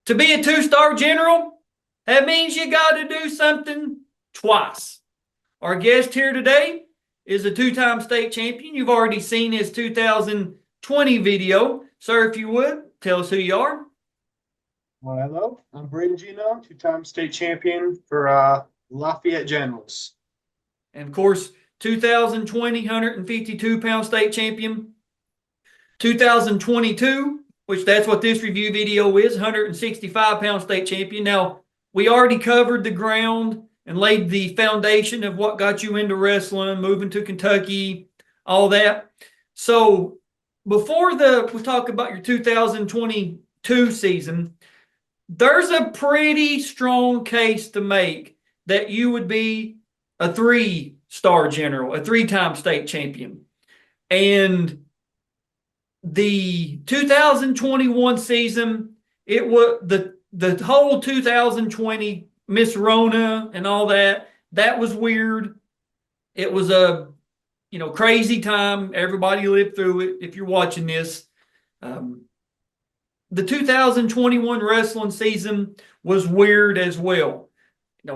To be a two-star general, that means you got to do something twice. Our guest here today is a two-time state champion. You've already seen his 2020 video. Sir, if you would, tell us who you are. Well, hello, I'm Brayden Giannone, two-time state champion for Lafayette Generals. And of course, 2020 152-pound state champion. 2022, which that's what this review video is, 165-pound state champion. Now, we already covered the ground and laid the foundation of what got you into wrestling, moving to Kentucky, all that. So before we talk about your 2022 season, there's a pretty strong case to make that you would be a three-star general, a three-time state champion. And the 2021 season, it was the whole 2020 Miss Rona and all that was weird. It was a crazy time. Everybody lived through it. If you're watching this, the 2021 wrestling season was weird as well.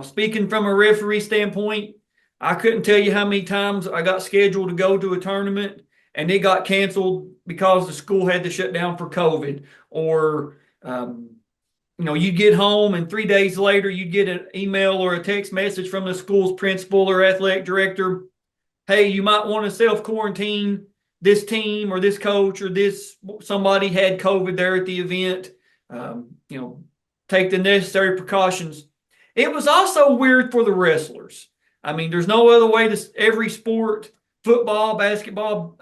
Speaking from a referee standpoint, I couldn't tell you how many times I got scheduled to go to a tournament and it got canceled because the school had to shut down for COVID. Or, you'd get home and 3 days later you'd get an email or a text message from the school's principal or athletic director. Hey, you might want to self-quarantine this team or this coach or somebody had COVID there at the event. Take the necessary precautions. It was also weird for the wrestlers. I mean, there's no other way to every sport, football, basketball,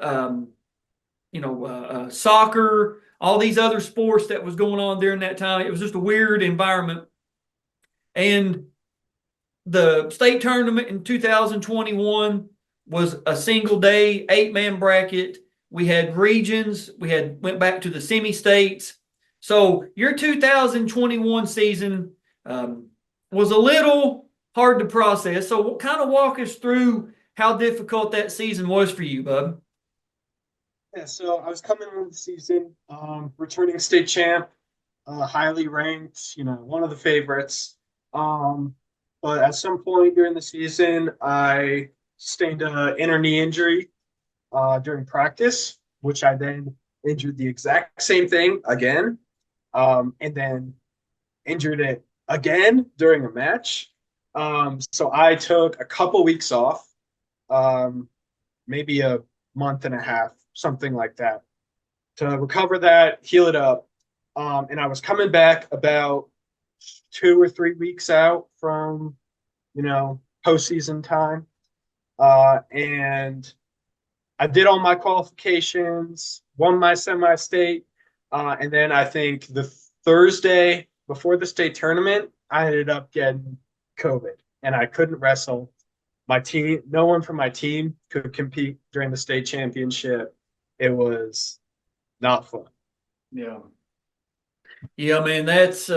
soccer, all these other sports that was going on during that time. It was just a weird environment. And the state tournament in 2021 was a single day, 8-man bracket. We had regions. We went back to the semi-states. So your 2021 season was a little hard to process. So kind of walk us through how difficult that season was for you, bub. Yeah, so I was coming into the season, returning state champ, highly ranked, one of the favorites. But at some point during the season, I sustained an inner knee injury during practice, which I then injured the exact same thing again, and then injured it again during a match. So I took a couple weeks off, maybe a month and a half, something like that, to recover that, heal it up. And I was coming back about 2 or 3 weeks out from, postseason time. And I did all my qualifications, won my semi-state. And then I think the Thursday before the state tournament, I ended up getting COVID and I couldn't wrestle. My team, no one from my team could compete during the state championship. It was not fun. Yeah. Yeah, man, that's,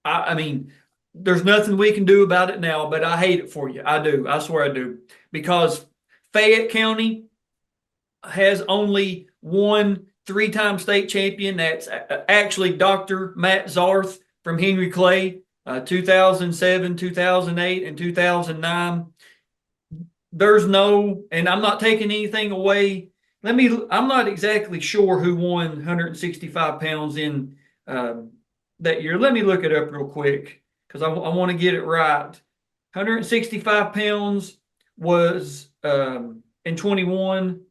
I mean, there's nothing we can do about it now, but I hate it for you. I do. I swear I do. Because Fayette County has only one three-time state champion. That's actually Dr. Matt Zarth from Henry Clay, 2007, 2008, and 2009. There's no, and I'm not taking anything away. I'm not exactly sure who won 165 pounds in that year. Let me look it up real quick because I want to get it right. 165 pounds was in 21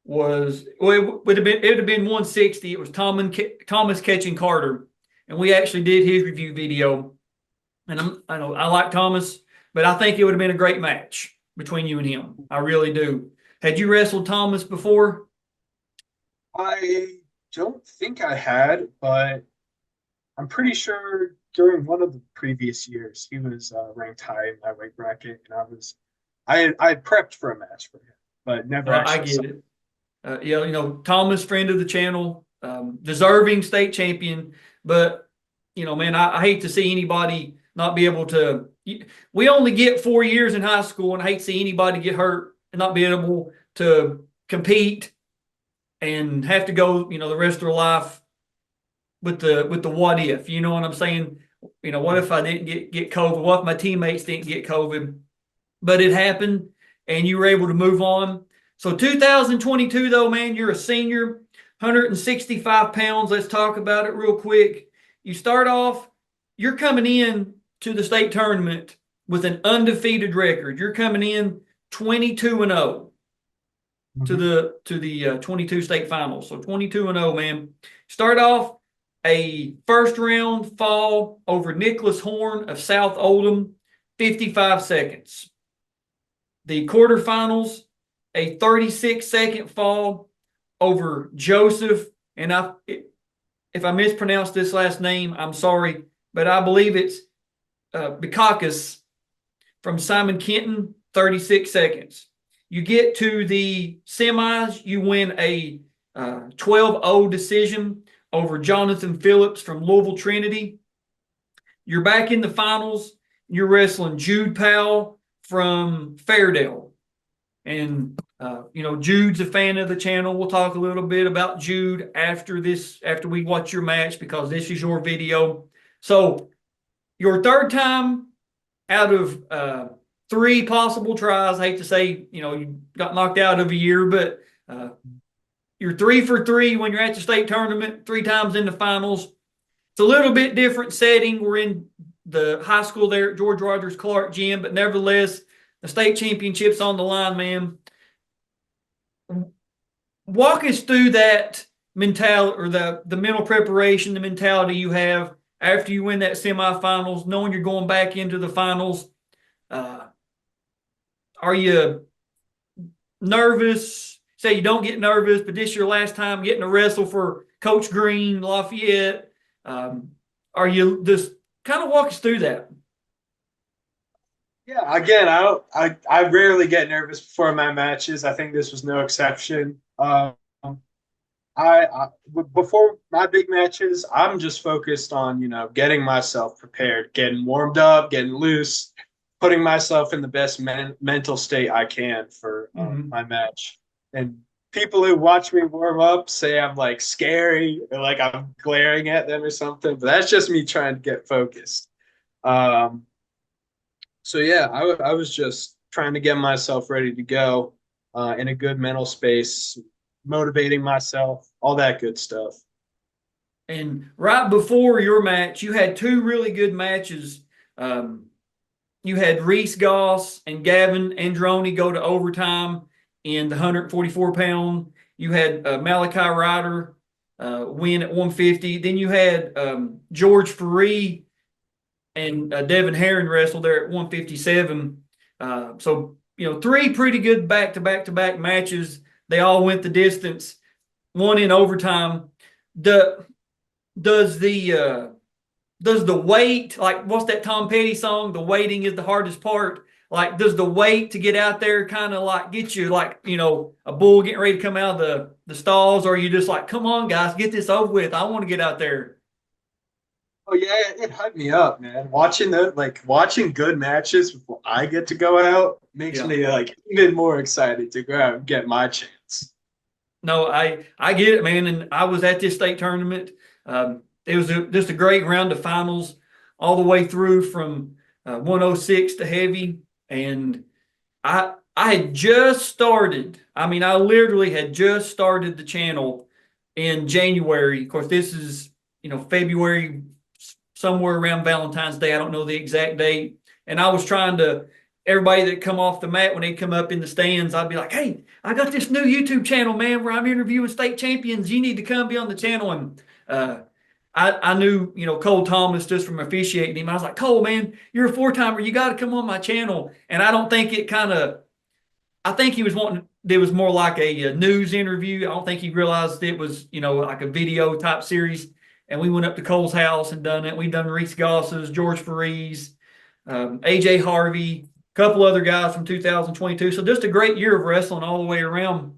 was, well, it would have been 160. It was Thomas Catching Carter, and we actually did his review video. And I like Thomas, but I think it would have been a great match between you and him. I really do. Had you wrestled Thomas before? I don't think I had, but I'm pretty sure during one of the previous years he was ranked high in my weight bracket, and I prepped for a match for him, but never actually. I get it. Thomas, friend of the channel, deserving state champion, but man, I hate to see anybody not be able to. We only get 4 years in high school, and I hate to see anybody get hurt and not be able to compete and have to go, the rest of their life with the what if, you know what I'm saying? What if I didn't get COVID? What if my teammates didn't get COVID? But it happened and you were able to move on. So 2022 though, man, you're a senior, 165 pounds. Let's talk about it real quick. You start off, you're coming in to the state tournament with an undefeated record. You're coming in 22-0 to the 22 state finals. So 22-0, man. Start off a first round fall over Nicholas Horn of South Oldham, 55 seconds. The quarterfinals, a 36-second fall over Joseph, and if I mispronounce this last name, I'm sorry, but I believe it's Bikakis from Simon Kenton, 36 seconds. You get to the semis, you win a 12-0 decision over Jonathan Phillips from Louisville Trinity. You're back in the finals. You're wrestling Jude Powell from Fairdale. And, Jude's a fan of the channel. We'll talk a little bit about Jude after we watch your match, because this is your video. So your third time out of 3 possible tries. I hate to say, you got knocked out of a year, but you're 3 for 3 when you're at the state tournament, 3 times in the finals. It's a little bit different setting. We're in the high school there at George Rogers Clark Gym, but nevertheless, the state championship's on the line, man. Walk us through that mentality, or the mental preparation, the mentality you have after you win that semifinals, knowing you're going back into the finals. Are you nervous? Say you don't get nervous, but this is your last time getting to wrestle for Coach Green, Lafayette. Are you just kind of walk us through that? Yeah, again, I rarely get nervous before my matches. I think this was no exception. Before my big matches, I'm just focused on, getting myself prepared, getting warmed up, getting loose, putting myself in the best mental state I can for my match. And people who watch me warm up say I'm like scary, or like I'm glaring at them or something, but that's just me trying to get focused. So yeah, I was just trying to get myself ready to go in a good mental space, motivating myself, all that good stuff. And right before your match, you had 2 really good matches. You had Reese Goss and Gavin Androni go to overtime in the 144-pound. You had Malachi Ryder win at 150. Then you had George Faree and Devin Herron wrestled there at 157. So, 3 pretty good back-to-back-to-back matches. They all went the distance, 1 in overtime. Does the wait, like, what's that Tom Petty song? The waiting is the hardest part. Like, does the wait to get out there kind of like get you like, a bull getting ready to come out of the stalls? Or are you just like, come on, guys, get this over with. I want to get out there. Oh yeah, it hyped me up, man. Watching good matches before I get to go out makes me like even more excited to go out and get my chance. No, I get it, man. And I was at this state tournament. It was just a great round of finals all the way through from 106 to heavy. And I had just started. I mean, I literally had just started the channel in January. Of course, this is, February, somewhere around Valentine's Day. I don't know the exact date. And I was trying to, everybody that come off the mat, when they come up in the stands, I'd be like, hey, I got this new YouTube channel, man, where I'm interviewing state champions. You need to come be on the channel. And I knew, Cole Thomas just from officiating him. I was like, Cole, man, you're a 4-timer. You got to come on my channel. And I don't think I think he was wanting, it was more like a news interview. I don't think he realized it was, like a video type series. And we went up to Cole's house and done it. We done Reese Goss's, George Faree's, AJ Harvey, a couple other guys from 2022. So just a great year of wrestling all the way around.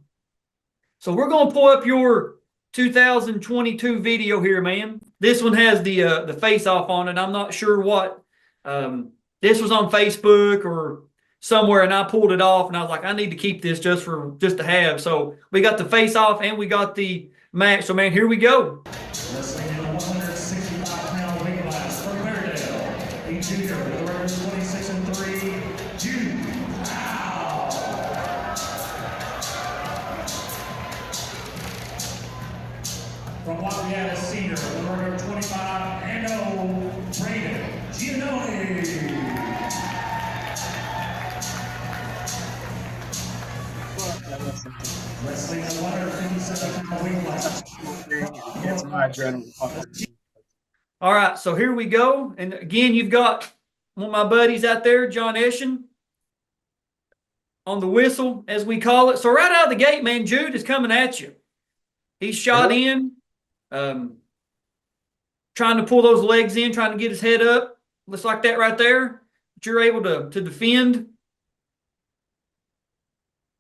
So we're going to pull up your 2022 video here, man. This one has the face-off on it. I'm not sure what. This was on Facebook or somewhere, and I pulled it off, and I was like, I need to keep this just to have. So we got the face-off and we got the match. So, man, here we go. Wrestling in a woman Lafayette senior, number 25, and Brayden Giannone. Wrestling 157-pound weight class. Gets my adrenaline pumping. All right, so here we go. And again, you've got one of my buddies out there, John Eschen, on the whistle, as we call it. So right out of the gate, man, Jude is coming at you. He's shot in, trying to pull those legs in, trying to get his head up. Looks like that right there. But you're able to defend.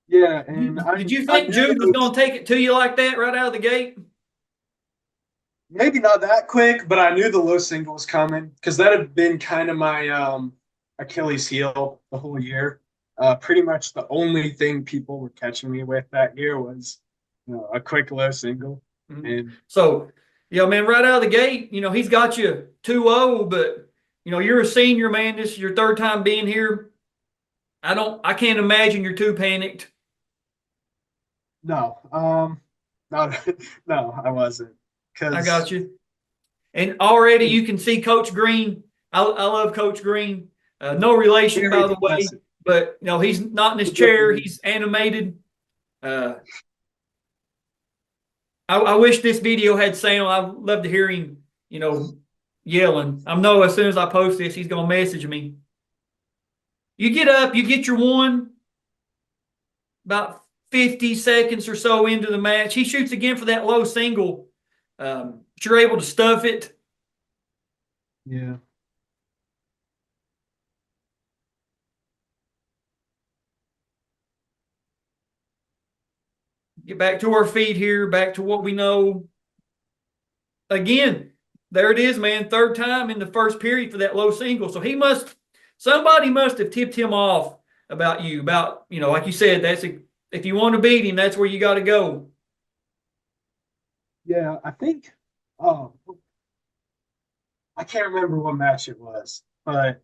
Yeah, and Did you think Jude was going to take it to you like that right out of the gate? Maybe not that quick, but I knew the low single was coming because that had been kind of my Achilles heel the whole year. Pretty much the only thing people were catching me with that year was a quick low single. Mm-hmm. And so, yeah, man, right out of the gate, he's got you 2-0, but you're a senior, man. This is your third time being here. I can't imagine you're too panicked. No, no, I wasn't. I got you. And already you can see Coach Green. I love Coach Green. No relation, by the way, but he's not in his chair. He's animated. I wish this video had sound. I'd love to hear him, yelling. I know as soon as I post this, he's gonna message me. You get up, you get your one. About 50 seconds or so into the match, he shoots again for that low single. But you're able to stuff it. Yeah. Get back to our feet here, back to what we know. Again, there it is, man. Third time in the first period for that low single. So somebody must have tipped him off about you, like you said, if you want to beat him, that's where you got to go. Yeah, I think, I can't remember what match it was, but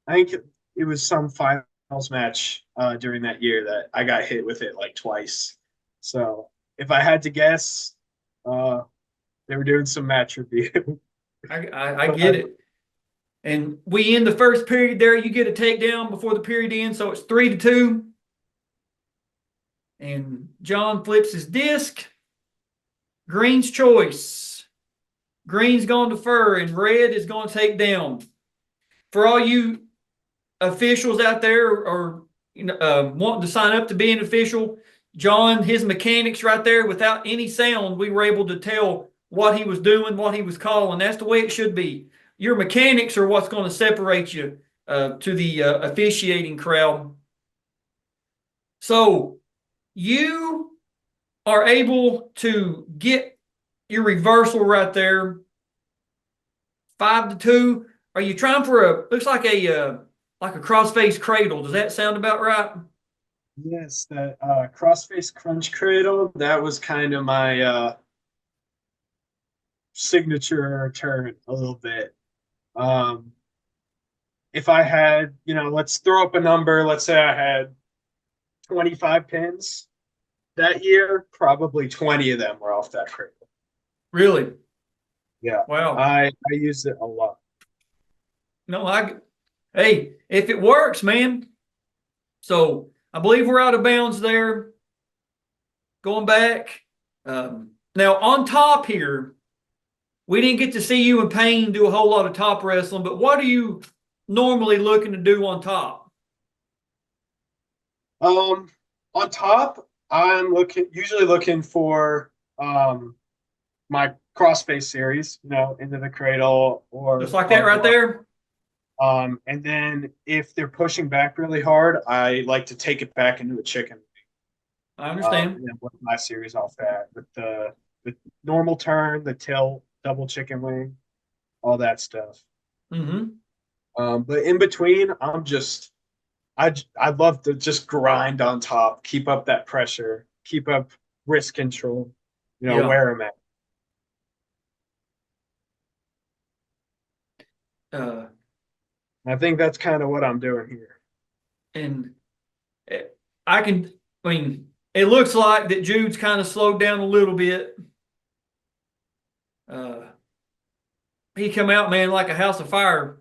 I think it was some finals match during that year that I got hit with it like twice. So if I had to guess, they were doing some match review. I get it. And we end the first period there. You get a takedown before the period ends, so it's 3-2. And John flips his disc. Green's choice. Green's going to defer, and red is going to take down. For all you officials out there or wanting to sign up to be an official, John, his mechanics right there, without any sound, we were able to tell what he was doing, what he was calling. That's the way it should be. Your mechanics are what's going to separate you to the officiating crowd. So you are able to get your reversal right there. 5-2. Are you trying for looks like a cross-face cradle? Does that sound about right? Yes, that cross-face crunch cradle, that was kind of my signature turn a little bit. If I had, let's throw up a number. Let's say I had 25 pins that year. Probably 20 of them were off that cradle. Really? Yeah. Wow. I used it a lot. No, hey, if it works, man. So I believe we're out of bounds there. Going back. Now on top here, we didn't get to see you and Payne do a whole lot of top wrestling, but what are you normally looking to do on top? On top, I'm usually looking for my crossface series, into the cradle or just like that right there. And then if they're pushing back really hard, I like to take it back into a chicken. I understand. And then work my series off that with the normal turn, the tilt, double chicken wing, all that stuff. Mm-hmm. But in between, I'd love to just grind on top, keep up that pressure, keep up wrist control, where I'm at. I think that's kind of what I'm doing here. And it looks like that Jude's kind of slowed down a little bit. He come out, man, like a house of fire.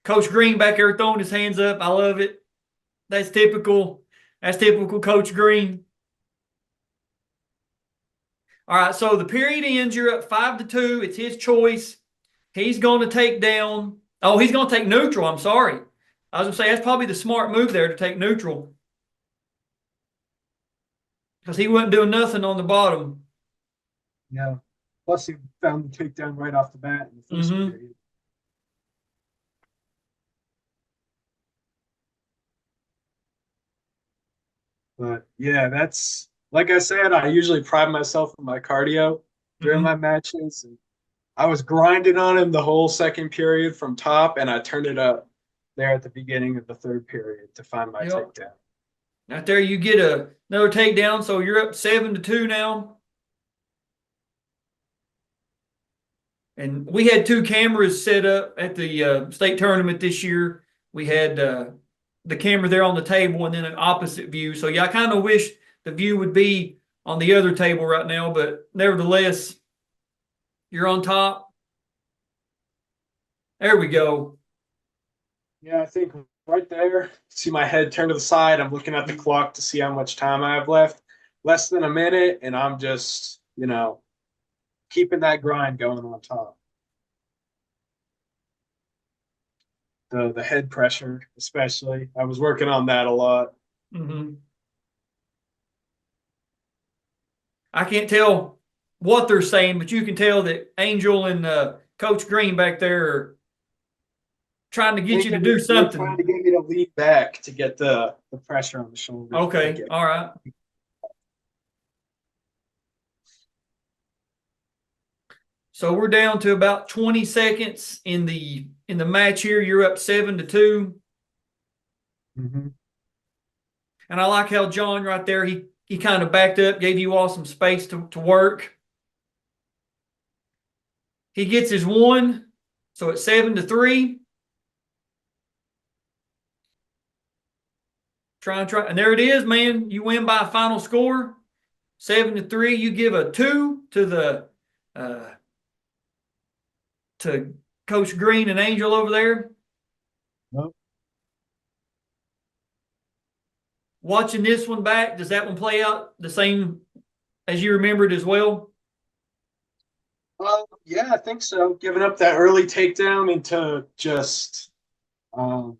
Coach Green back there throwing his hands up. I love it. That's typical. That's typical Coach Green. All right, so the period ends. You're up 5-2. It's his choice. He's going to take down. Oh, he's going to take neutral. I'm sorry. I was going to say that's probably the smart move there to take neutral because he wasn't doing nothing on the bottom. Yeah. Plus, he found the takedown right off the bat in the first period. But yeah, that's like I said, I usually pride myself on my cardio during my matches. And I was grinding on him the whole second period from top, and I turned it up there at the beginning of the third period to find my takedown. Out there, you get another takedown, so you're up 7-2 now. And we had 2 cameras set up at the state tournament this year. We had the camera there on the table and then an opposite view. So, yeah, I kind of wish the view would be on the other table right now, but nevertheless, you're on top. There we go. Yeah, I think right there, see my head turned to the side. I'm looking at the clock to see how much time I have left. Less than a minute, and I'm just, keeping that grind going on top. The head pressure, especially. I was working on that a lot. I can't tell what they're saying, but you can tell that Angel and Coach Green back there are trying to get you to do something. Trying to get me to lean back to get the pressure on the shoulder. Okay, all right. So we're down to about 20 seconds in the match here. You're up 7-2. And I like how John right there, he kind of backed up, gave you all some space to work. He gets his one, so it's 7-3. Try, and there it is, man. You win by a final score, 7-3. You give a 2 to the to Coach Green and Angel over there. Nope. Watching this one back, does that one play out the same as you remembered as well? Yeah, I think so. Giving up that early takedown into just the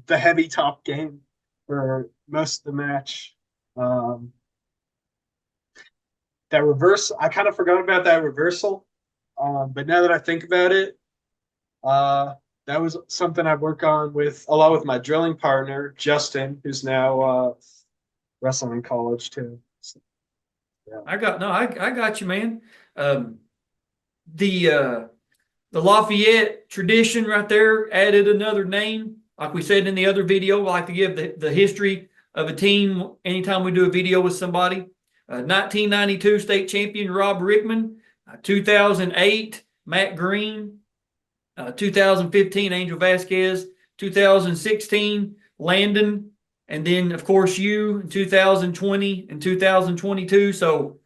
heavy top game for most of the match. That reverse, I kind of forgot about that reversal. But now that I think about it, that was something I work on a lot with my drilling partner, Justin, who's now wrestling in college too. So, yeah. I got you, man. The Lafayette tradition right there added another name. Like we said in the other video, we like to give the history of a team anytime we do a video with somebody. 1992 state champion Rob Rickman, 2008 Matt Green, 2015 Angel Vasquez, 2016 Landon, and then of course you in 2020 and 2022. So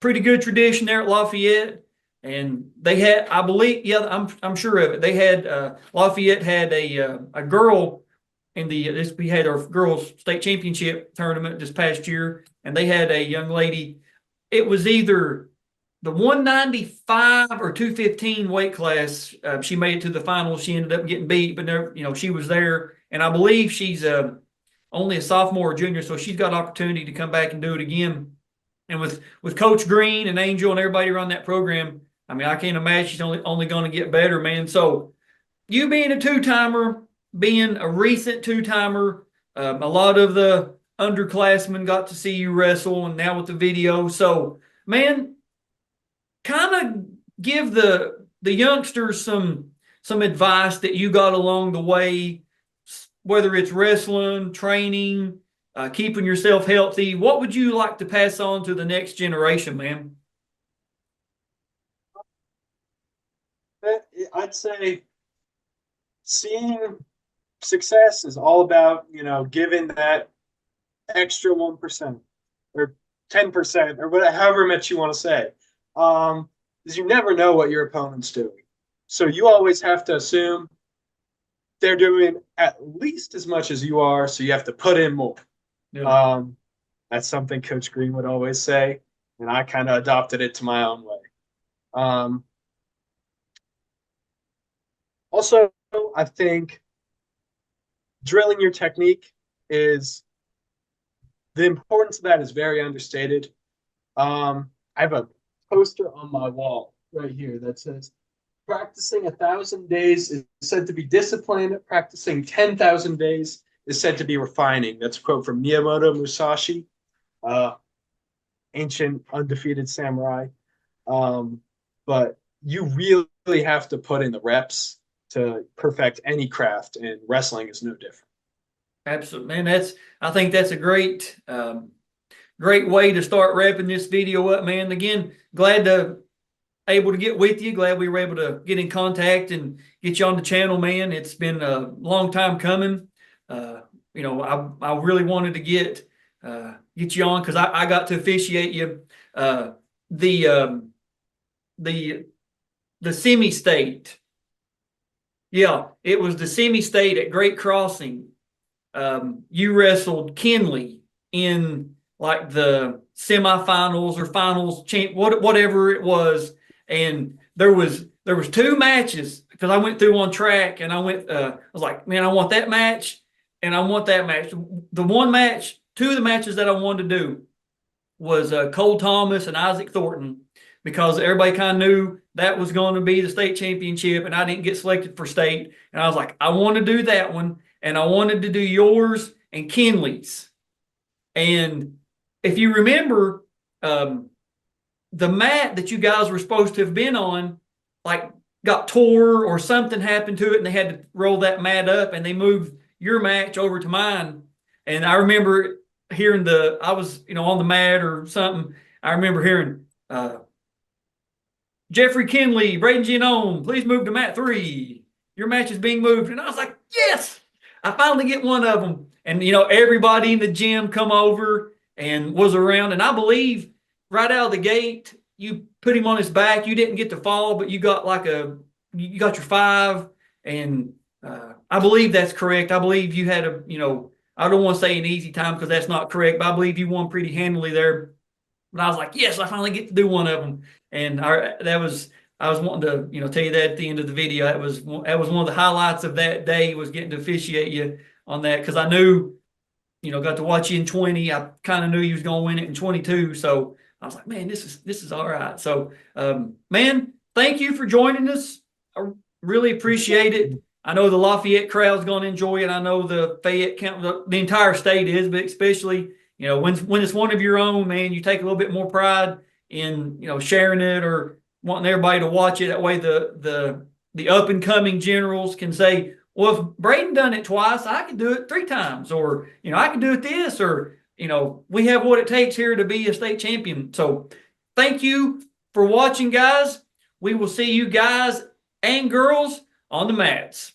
pretty good tradition there at Lafayette. And they had, I believe, yeah, I'm sure of it. They had Lafayette had a girl in we had our girls state championship tournament this past year, and they had a young lady. It was either the 195 or 215 weight class. She made it to the finals. She ended up getting beat, but she was there, and I believe she's only a sophomore or junior, so she's got opportunity to come back and do it again. And with Coach Green and Angel and everybody around that program, I mean, I can't imagine she's only going to get better, man. So you being a two-timer, being a recent two-timer, a lot of the underclassmen got to see you wrestle, and now with the video. So, man, kind of give the youngsters some advice that you got along the way, whether it's wrestling, training, keeping yourself healthy. What would you like to pass on to the next generation, man? I'd say seeing success is all about, giving that extra 1% or 10% or whatever, however much you want to say, is you never know what your opponent's doing. So you always have to assume they're doing at least as much as you are, so you have to put in more. Yeah. That's something Coach Green would always say, and I kind of adopted it to my own way. Also, I think drilling your technique is the importance of that is very understated. I have a poster on my wall right here that says, practicing 1,000 days is said to be discipline. Practicing 10,000 days is said to be refining. That's a quote from Miyamoto Musashi, ancient undefeated samurai. But you really have to put in the reps to perfect any craft, and wrestling is no different. Absolutely, man. I think that's a great way to start wrapping this video up, man. Again, glad to able to get with you. Glad we were able to get in contact and get you on the channel, man. It's been a long time coming. I really wanted to get you on because I got to officiate you the semi-state. Yeah, it was the semi-state at Great Crossing. You wrestled Kinley in like the semifinals or finals, whatever it was, and there was 2 matches because I went through on track and I was like, man, I want that match and I want that match. The one match, 2 of the matches that I wanted to do was Cole Thomas and Isaac Thornton because everybody kind of knew that was going to be the state championship, and I didn't get selected for state, and I was like, I want to do that one, and I wanted to do yours and Kinley's. And if you remember, the mat that you guys were supposed to have been on, like, got tore or something happened to it, and they had to roll that mat up, and they moved your match over to mine. And I remember hearing I was, on the mat or something. I remember hearing, Jeffrey Kinley, Brayden Giannone, please move to mat 3. Your match is being moved. And I was like, yes, I finally get one of them. And, everybody in the gym come over and was around. And I believe right out of the gate, you put him on his back. You didn't get to fall, but you got you got your 5. And I believe that's correct. I believe you had I don't want to say an easy time because that's not correct, but I believe you won pretty handily there. But I was like, yes, I finally get to do one of them. And I was wanting to, tell you that at the end of the video. That was one of the highlights of that day was getting to officiate you on that because I knew, got to watch you in 20. I kind of knew you was going to win it in 22. So I was like, man, this is all right. So, man, thank you for joining us. I really appreciate it. I know the Lafayette crowd's going to enjoy it. I know the Fayette the entire state is, but especially, when it's one of your own, man, you take a little bit more pride in, sharing it or wanting everybody to watch it. That way the up and coming generals can say, well, if Brayden done it twice, I can do it 3 times, or, I can do it this, or, we have what it takes here to be a state champion. So thank you for watching, guys. We will see you guys and girls on the mats.